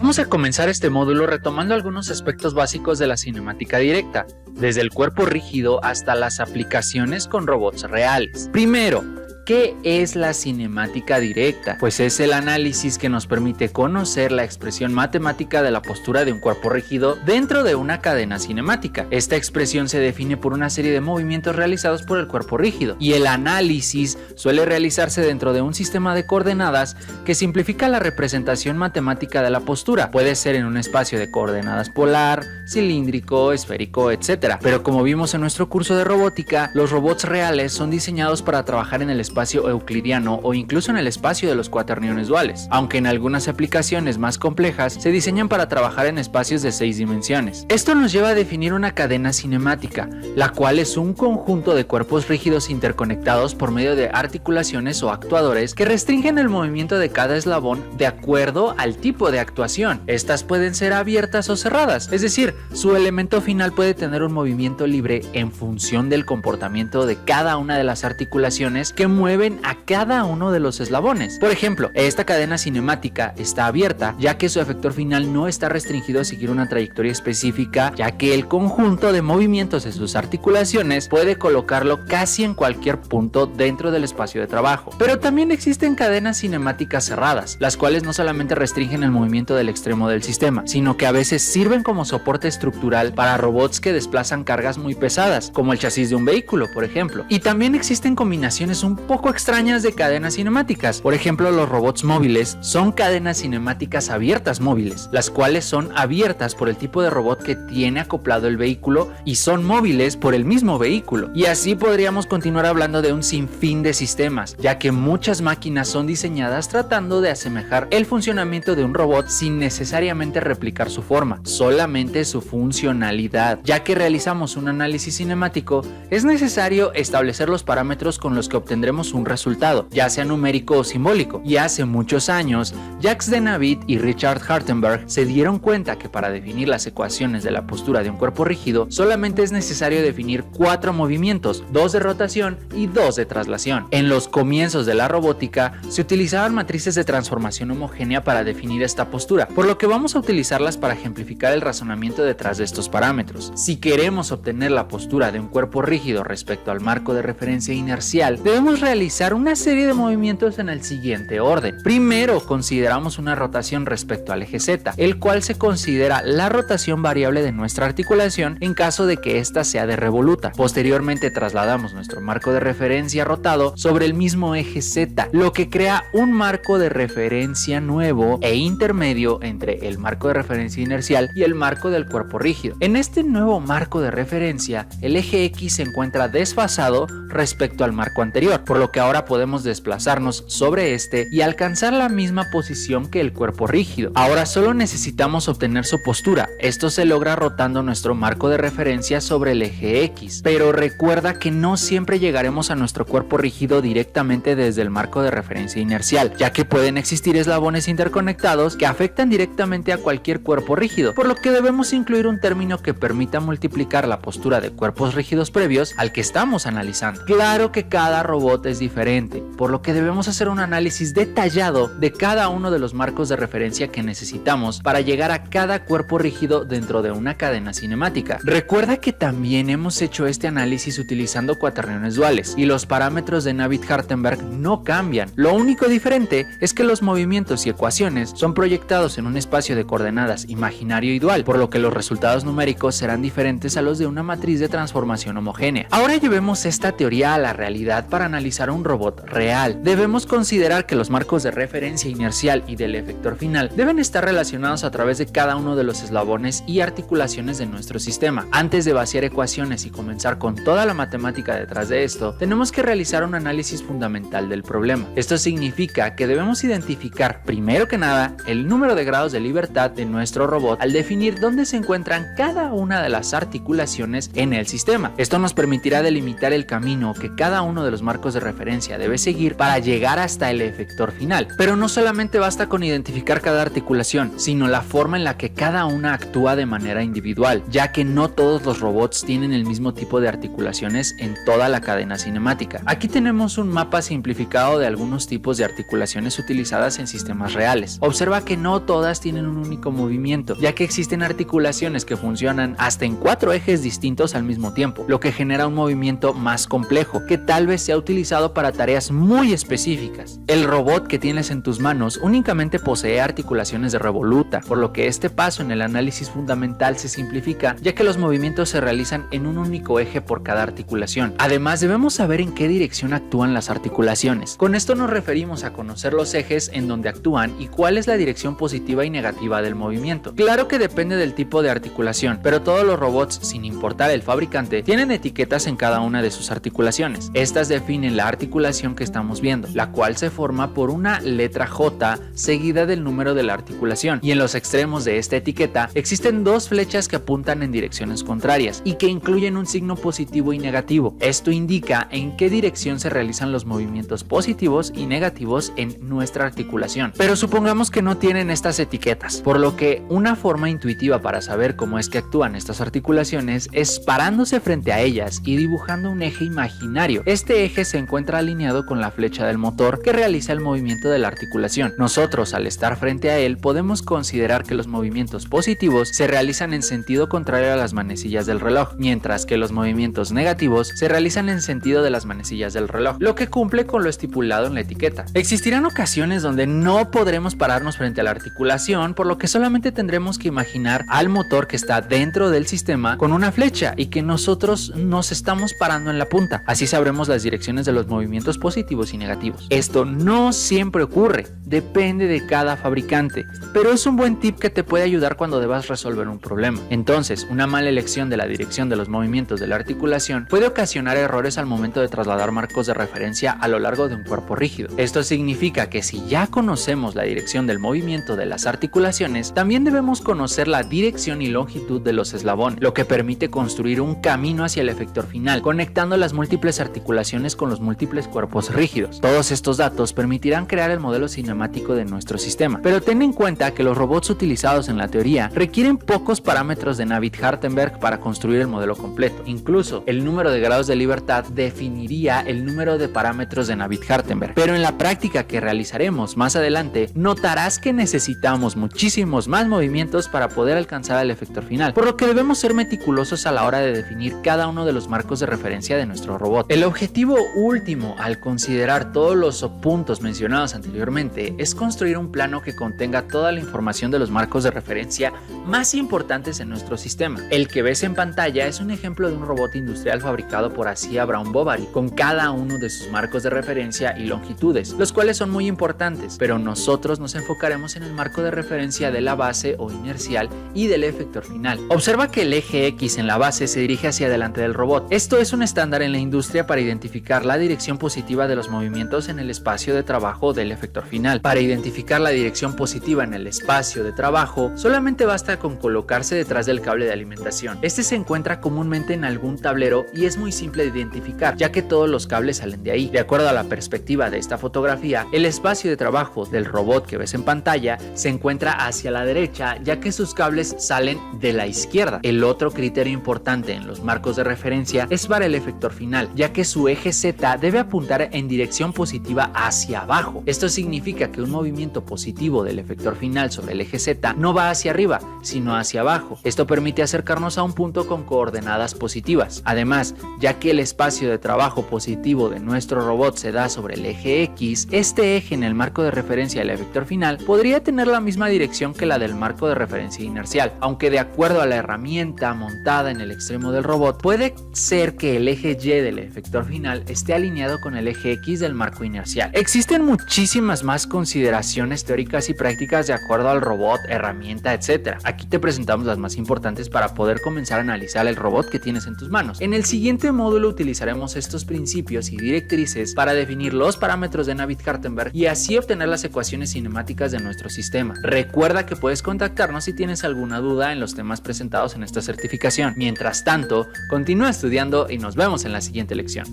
Vamos a comenzar este módulo retomando algunos aspectos básicos de la cinemática directa, desde el cuerpo rígido hasta las aplicaciones con robots reales. Primero, ¿qué es la cinemática directa? Pues es el análisis que nos permite conocer la expresión matemática de la postura de un cuerpo rígido dentro de una cadena cinemática. Esta expresión se define por una serie de movimientos realizados por el cuerpo rígido, y el análisis suele realizarse dentro de un sistema de coordenadas que simplifica la representación matemática de la postura. Puede ser en un espacio de coordenadas polar, cilíndrico, esférico, etc. Pero como vimos en nuestro curso de robótica, los robots reales son diseñados para trabajar en el espacio euclidiano o incluso en el espacio de los cuaterniones duales, aunque en algunas aplicaciones más complejas se diseñan para trabajar en espacios de 6 dimensiones. Esto nos lleva a definir una cadena cinemática, la cual es un conjunto de cuerpos rígidos interconectados por medio de articulaciones o actuadores que restringen el movimiento de cada eslabón de acuerdo al tipo de actuación. Estas pueden ser abiertas o cerradas, es decir, su elemento final puede tener un movimiento libre en función del comportamiento de cada una de las articulaciones que mueven a cada uno de los eslabones. Por ejemplo, esta cadena cinemática está abierta, ya que su efector final no está restringido a seguir una trayectoria específica, ya que el conjunto de movimientos de sus articulaciones puede colocarlo casi en cualquier punto dentro del espacio de trabajo. Pero también existen cadenas cinemáticas cerradas, las cuales no solamente restringen el movimiento del extremo del sistema, sino que a veces sirven como soporte estructural para robots que desplazan cargas muy pesadas, como el chasis de un vehículo, por ejemplo. Y también existen combinaciones un poco extrañas de cadenas cinemáticas. Por ejemplo, los robots móviles son cadenas cinemáticas abiertas móviles, las cuales son abiertas por el tipo de robot que tiene acoplado el vehículo y son móviles por el mismo vehículo. Y así podríamos continuar hablando de un sinfín de sistemas, ya que muchas máquinas son diseñadas tratando de asemejar el funcionamiento de un robot sin necesariamente replicar su forma, solamente su funcionalidad. Ya que realizamos un análisis cinemático, es necesario establecer los parámetros con los que obtendremos un resultado, ya sea numérico o simbólico. Y hace muchos años, Jacques Denavit y Richard Hartenberg se dieron cuenta que para definir las ecuaciones de la postura de un cuerpo rígido, solamente es necesario definir 4 movimientos, 2 de rotación y 2 de traslación. En los comienzos de la robótica, se utilizaban matrices de transformación homogénea para definir esta postura, por lo que vamos a utilizarlas para ejemplificar el razonamiento detrás de estos parámetros. Si queremos obtener la postura de un cuerpo rígido respecto al marco de referencia inercial, debemos realizar una serie de movimientos en el siguiente orden. Primero, consideramos una rotación respecto al eje Z, el cual se considera la rotación variable de nuestra articulación en caso de que ésta sea de revoluta. Posteriormente, trasladamos nuestro marco de referencia rotado sobre el mismo eje Z, lo que crea un marco de referencia nuevo e intermedio entre el marco de referencia inercial y el marco del cuerpo rígido. En este nuevo marco de referencia, el eje X se encuentra desfasado respecto al marco anterior, por lo que ahora podemos desplazarnos sobre este y alcanzar la misma posición que el cuerpo rígido. Ahora solo necesitamos obtener su postura. Esto se logra rotando nuestro marco de referencia sobre el eje X, pero recuerda que no siempre llegaremos a nuestro cuerpo rígido directamente desde el marco de referencia inercial, ya que pueden existir eslabones interconectados que afectan directamente a cualquier cuerpo rígido, por lo que debemos incluir un término que permita multiplicar la postura de cuerpos rígidos previos al que estamos analizando. Claro que cada robot es diferente, por lo que debemos hacer un análisis detallado de cada uno de los marcos de referencia que necesitamos para llegar a cada cuerpo rígido dentro de una cadena cinemática. Recuerda que también hemos hecho este análisis utilizando cuaterniones duales y los parámetros de Denavit-Hartenberg no cambian. Lo único diferente es que los movimientos y ecuaciones son proyectados en un espacio de coordenadas imaginario y dual, por lo que los resultados numéricos serán diferentes a los de una matriz de transformación homogénea. Ahora llevemos esta teoría a la realidad para analizar un robot real. Debemos considerar que los marcos de referencia inercial y del efector final deben estar relacionados a través de cada uno de los eslabones y articulaciones de nuestro sistema. Antes de vaciar ecuaciones y comenzar con toda la matemática detrás de esto, tenemos que realizar un análisis fundamental del problema. Esto significa que debemos identificar primero que nada el número de grados de libertad de nuestro robot al definir dónde se encuentran cada una de las articulaciones en el sistema. Esto nos permitirá delimitar el camino que cada uno de los marcos de referencia debe seguir para llegar hasta el efector final. Pero no solamente basta con identificar cada articulación, sino la forma en la que cada una actúa de manera individual, ya que no todos los robots tienen el mismo tipo de articulaciones en toda la cadena cinemática. Aquí tenemos un mapa simplificado de algunos tipos de articulaciones utilizadas en sistemas reales. Observa que no todas tienen un único movimiento, ya que existen articulaciones que funcionan hasta en 4 ejes distintos al mismo tiempo, lo que genera un movimiento más complejo, que tal vez sea utilizado para tareas muy específicas. El robot que tienes en tus manos únicamente posee articulaciones de revoluta, por lo que este paso en el análisis fundamental se simplifica, ya que los movimientos se realizan en un único eje por cada articulación. Además, debemos saber en qué dirección actúan las articulaciones. Con esto nos referimos a conocer los ejes en donde actúan y cuál es la dirección positiva y negativa del movimiento. Claro que depende del tipo de articulación, pero todos los robots, sin importar el fabricante, tienen etiquetas en cada una de sus articulaciones. Estas definen la articulación que estamos viendo, la cual se forma por una letra J seguida del número de la articulación, y en los extremos de esta etiqueta existen 2 flechas que apuntan en direcciones contrarias y que incluyen un signo positivo y negativo. Esto indica en qué dirección se realizan los movimientos positivos y negativos en nuestra articulación. Pero supongamos que no tienen estas etiquetas, por lo que una forma intuitiva para saber cómo es que actúan estas articulaciones es parándose frente a ellas y dibujando un eje imaginario. Este eje se encuentra alineado con la flecha del motor que realiza el movimiento de la articulación. Nosotros, al estar frente a él, podemos considerar que los movimientos positivos se realizan en sentido contrario a las manecillas del reloj, mientras que los movimientos negativos se realizan en sentido de las manecillas del reloj, lo que cumple con lo estipulado en la etiqueta. Existirán ocasiones donde no podremos pararnos frente a la articulación, por lo que solamente tendremos que imaginar al motor que está dentro del sistema con una flecha y que nosotros nos estamos parando en la punta. Así sabremos las direcciones de los movimientos positivos y negativos. Esto no siempre ocurre, depende de cada fabricante, pero es un buen tip que te puede ayudar cuando debas resolver un problema. Entonces, una mala elección de la dirección de los movimientos de la articulación puede ocasionar errores al momento de trasladar marcos de referencia a lo largo de un cuerpo rígido. Esto significa que si ya conocemos la dirección del movimiento de las articulaciones, también debemos conocer la dirección y longitud de los eslabones, lo que permite construir un camino hacia el efector final, conectando las múltiples articulaciones con los múltiples cuerpos rígidos. Todos estos datos permitirán crear el modelo cinemático de nuestro sistema, pero ten en cuenta que los robots utilizados en la teoría requieren pocos parámetros de Navier-Hartenberg para construir el modelo completo. Incluso el número de grados de libertad definiría el número de parámetros de Navier-Hartenberg, pero en la práctica que realizaremos más adelante notarás que necesitamos muchísimos más movimientos para poder alcanzar el efector final, por lo que debemos ser meticulosos a la hora de definir cada uno de los marcos de referencia de nuestro robot. El objetivo último al considerar todos los puntos mencionados anteriormente es construir un plano que contenga toda la información de los marcos de referencia más importantes en nuestro sistema. El que ves en pantalla es un ejemplo de un robot industrial fabricado por ASIA Brown Boveri, con cada uno de sus marcos de referencia y longitudes, los cuales son muy importantes, pero nosotros nos enfocaremos en el marco de referencia de la base o inercial y del efector final. Observa que el eje X en la base se dirige hacia adelante del robot. Esto es un estándar en la industria para identificar la dirección positiva de los movimientos en el espacio de trabajo del efector final. Para identificar la dirección positiva en el espacio de trabajo, solamente basta con colocarse detrás del cable de alimentación. Este se encuentra comúnmente en algún tablero y es muy simple de identificar, ya que todos los cables salen de ahí. De acuerdo a la perspectiva de esta fotografía, el espacio de trabajo del robot que ves en pantalla se encuentra hacia la derecha, ya que sus cables salen de la izquierda. El otro criterio importante en los marcos de referencia es para el efector final, ya que su eje Z debe apuntar en dirección positiva hacia abajo. Esto significa que un movimiento positivo del efector final sobre el eje Z no va hacia arriba, sino hacia abajo. Esto permite acercarnos a un punto con coordenadas positivas. Además, ya que el espacio de trabajo positivo de nuestro robot se da sobre el eje X, este eje en el marco de referencia del efector final podría tener la misma dirección que la del marco de referencia inercial, aunque de acuerdo a la herramienta montada en el extremo del robot, puede ser que el eje Y del efector final esté alineado con el eje X del marco inercial. Existen muchísimas más consideraciones teóricas y prácticas de acuerdo al robot, herramienta, etc. Aquí te presentamos las más importantes para poder comenzar a analizar el robot que tienes en tus manos. En el siguiente módulo utilizaremos estos principios y directrices para definir los parámetros de Navier-Hartenberg y así obtener las ecuaciones cinemáticas de nuestro sistema. Recuerda que puedes contactarnos si tienes alguna duda en los temas presentados en esta certificación. Mientras tanto, continúa estudiando y nos vemos en la siguiente lección.